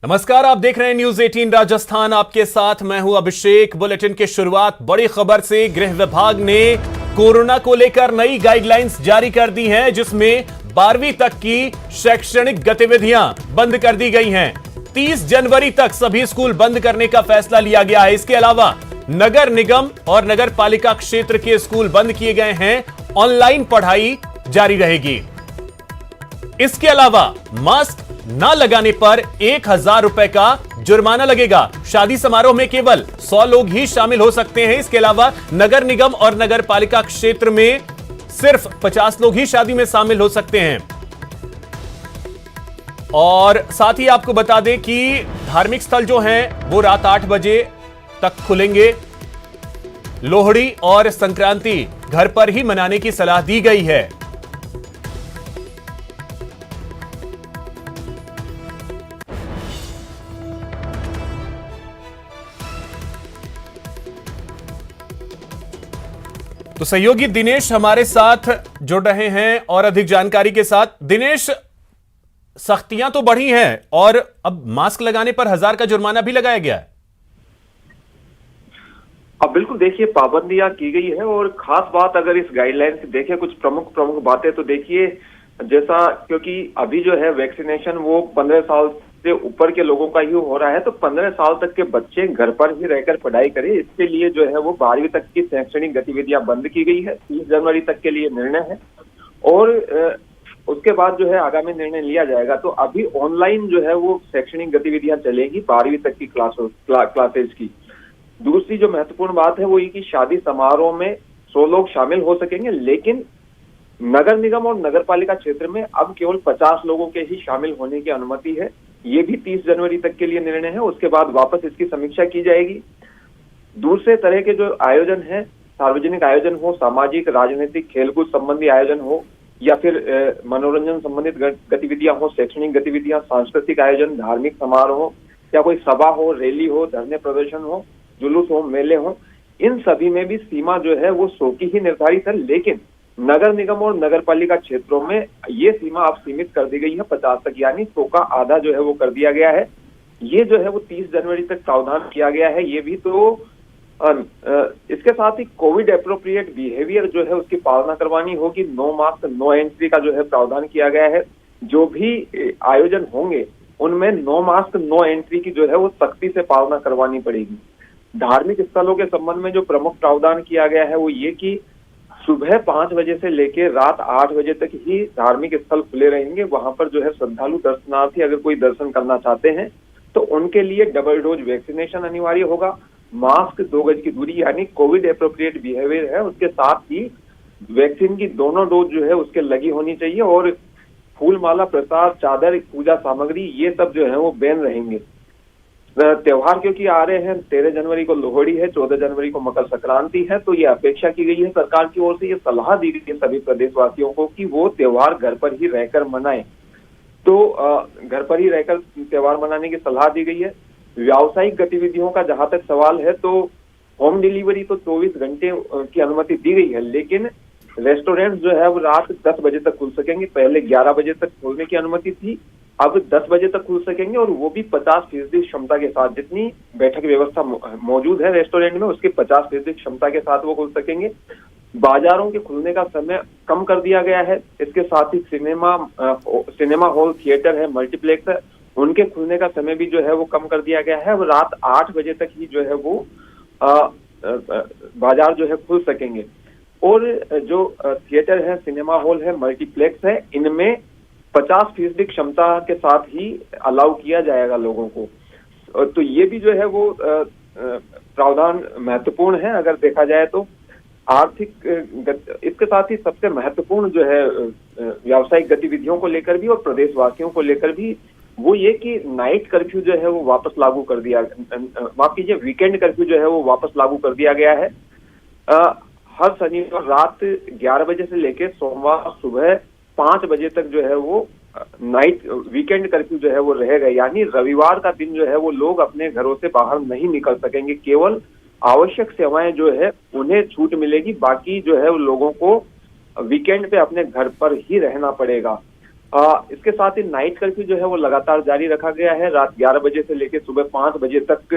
नमस्कार, आप देख रहे हैं न्यूज 18 राजस्थान। आपके साथ मैं हूं अभिषेक। बुलेटिन की शुरुआत बड़ी खबर से। गृह विभाग ने कोरोना को लेकर नई गाइडलाइंस जारी कर दी हैं, जिसमें 12वीं तक की शैक्षणिक गतिविधियां बंद कर दी गई हैं। 30 जनवरी तक सभी स्कूल बंद करने का फैसला लिया गया है। इसके अलावा नगर निगम और नगर पालिका क्षेत्र के स्कूल बंद किए गए हैं। ऑनलाइन पढ़ाई जारी रहेगी। इसके अलावा मास्क न लगाने पर 1000 रुपए का जुर्माना लगेगा। शादी समारोह में केवल 100 लोग ही शामिल हो सकते हैं। इसके अलावा नगर निगम और नगर पालिका क्षेत्र में सिर्फ 50 लोग ही शादी में शामिल हो सकते हैं। और साथ ही आपको बता दें कि धार्मिक स्थल जो हैं वो रात 8 बजे तक खुलेंगे। लोहड़ी और संक्रांति घर पर ही मनाने की सलाह दी गई है। तो सहयोगी दिनेश हमारे साथ जुड़ रहे हैं और अधिक जानकारी के साथ। दिनेश, सख्तियां तो बढ़ी हैं और अब मास्क लगाने पर 1000 का जुर्माना भी लगाया गया है। अब बिल्कुल देखिए, पाबंदियां की गई है। और खास बात अगर इस गाइडलाइन से देखें, कुछ प्रमुख बातें तो देखिए, जैसा क्योंकि अभी जो है वैक्सीनेशन वो 15 साल से ऊपर के लोगों का ही हो रहा है, तो 15 साल तक के बच्चे घर पर ही रहकर पढ़ाई करें। इसके लिए जो है वो 12वीं तक की शैक्षणिक गतिविधियां बंद की गई है। 30 जनवरी तक के लिए निर्णय है और उसके बाद जो है आगामी निर्णय लिया जाएगा। तो अभी ऑनलाइन जो है वो शैक्षणिक गतिविधियां चलेगी 12वीं तक की क्लासेज की। दूसरी जो महत्वपूर्ण बात है वो ये कि शादी समारोह में 100 लोग शामिल हो सकेंगे, लेकिन नगर निगम और नगर पालिका क्षेत्र में अब केवल 50 लोगों के ही शामिल होने की अनुमति है। ये भी 30 जनवरी तक के लिए निर्णय है। उसके बाद वापस इसकी समीक्षा की जाएगी। दूसरे तरह के जो आयोजन है, सार्वजनिक आयोजन हो, सामाजिक, राजनीतिक, खेलकूद संबंधी आयोजन हो, या फिर मनोरंजन संबंधित गतिविधियां हो, शैक्षणिक गतिविधियां, सांस्कृतिक आयोजन, धार्मिक समारोह हो, या कोई सभा हो, रैली हो, धरने प्रदर्शन हो, जुलूस हो, मेले हो, इन सभी में भी सीमा जो है वो 100 की ही निर्धारित है। लेकिन नगर निगम और नगर पालिका क्षेत्रों में ये सीमा अब सीमित कर दी गई है 50 तक, यानी 100 का आधा जो है वो कर दिया गया है। ये जो है वो 30 जनवरी तक प्रावधान किया गया है। ये भी तो इसके साथ ही कोविड एप्रोप्रिएट बिहेवियर जो है उसकी पालना करवानी होगी। नो मास्क नो एंट्री का जो है प्रावधान किया गया है। जो भी आयोजन होंगे उनमें नो मास्क नो एंट्री की जो है वो सख्ती से पालना करवानी पड़ेगी। धार्मिक स्थलों के संबंध में जो प्रमुख प्रावधान किया गया है वो ये कि सुबह 5 बजे से लेकर रात 8 बजे तक ही धार्मिक स्थल खुले रहेंगे। वहां पर जो है श्रद्धालु दर्शनार्थी अगर कोई दर्शन करना चाहते हैं तो उनके लिए डबल डोज वैक्सीनेशन अनिवार्य होगा। मास्क, 2 गज की दूरी यानी कोविड एप्रोप्रिएट बिहेवियर है, उसके साथ ही वैक्सीन की दोनों डोज जो है उसके लगी होनी चाहिए। और फूल माला, प्रसाद, चादर, पूजा सामग्री ये सब जो है वो बैन रहेंगे। त्योहार क्योंकि आ रहे हैं, 13 जनवरी को लोहड़ी है, 14 जनवरी को मकर संक्रांति है, तो ये अपेक्षा की गई है सरकार की ओर से, ये सलाह दी गई है सभी प्रदेशवासियों को कि वो त्योहार घर पर ही रहकर मनाएं। तो घर पर ही रहकर त्योहार मनाने की सलाह दी गई है। व्यावसायिक गतिविधियों का जहां तक सवाल है तो होम डिलीवरी तो 24 घंटे की अनुमति दी गई है, लेकिन रेस्टोरेंट जो है वो रात 10 बजे तक खुल सकेंगे। पहले 11 बजे तक खोलने की अनुमति थी, अब 10 बजे तक खुल सकेंगे, और वो भी 50% क्षमता के साथ। जितनी बैठक व्यवस्था मौजूद है रेस्टोरेंट में उसके 50% क्षमता के साथ वो खुल सकेंगे। बाजारों के खुलने का समय कम कर दिया गया है। इसके साथ ही सिनेमा हॉल, थिएटर है, मल्टीप्लेक्स है, उनके खुलने का समय भी जो है वो कम कर दिया गया है। वो रात 8 बजे तक ही जो है वो बाजार जो है खुल सकेंगे। और जो थिएटर है, सिनेमा हॉल है, मल्टीप्लेक्स है, इनमें 50% क्षमता के साथ ही अलाउ किया जाएगा लोगों को। तो ये भी जो है वो प्रावधान महत्वपूर्ण है अगर देखा जाए तो। आर्थिक इसके साथ ही सबसे महत्वपूर्ण जो है व्यावसायिक गतिविधियों को लेकर भी और प्रदेशवासियों को लेकर भी वो ये कि नाइट कर्फ्यू जो है वो वापस लागू कर दिया, माफ कीजिए, वीकेंड कर्फ्यू जो है वो वापस लागू कर दिया गया है। हर शनिवार रात 11 बजे से लेकर सोमवार सुबह 5 बजे तक जो है वो नाइट वीकेंड कर्फ्यू जो है वो रहेगा। यानी रविवार का दिन जो है वो लोग अपने घरों से बाहर नहीं निकल सकेंगे। केवल आवश्यक सेवाएं जो है उन्हें छूट मिलेगी, बाकी जो है लोगों को वीकेंड पे अपने घर पर ही रहना पड़ेगा। इसके साथ ही नाइट कर्फ्यू जो है वो लगातार जारी रखा गया है। रात 11 बजे से लेकर सुबह 5 बजे तक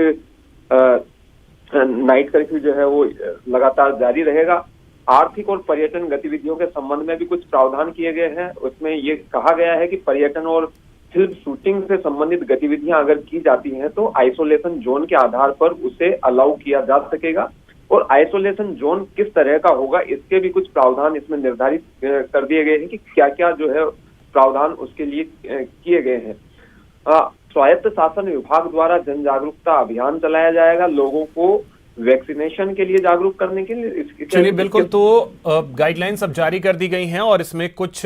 नाइट कर्फ्यू जो है वो लगातार जारी रहेगा। आर्थिक और पर्यटन गतिविधियों के संबंध में भी कुछ प्रावधान किए गए हैं। उसमें ये कहा गया है कि पर्यटन और फिल्म शूटिंग से संबंधित गतिविधियां अगर की जाती हैं तो आइसोलेशन जोन के आधार पर उसे अलाउ किया जा सकेगा। और आइसोलेशन जोन किस तरह का होगा इसके भी कुछ प्रावधान इसमें निर्धारित कर दिए गए हैं कि क्या क्या जो है प्रावधान उसके लिए किए गए हैं। स्वायत्त शासन विभाग द्वारा जन जागरूकता अभियान चलाया जाएगा लोगों को वैक्सीनेशन के लिए जागरूक करने के लिए। चलिए बिल्कुल, तो गाइडलाइंस अब जारी कर दी गई हैं और इसमें कुछ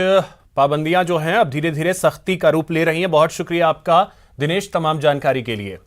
पाबंदियां जो हैं अब धीरे धीरे सख्ती का रूप ले रही हैं। बहुत शुक्रिया आपका दिनेश तमाम जानकारी के लिए।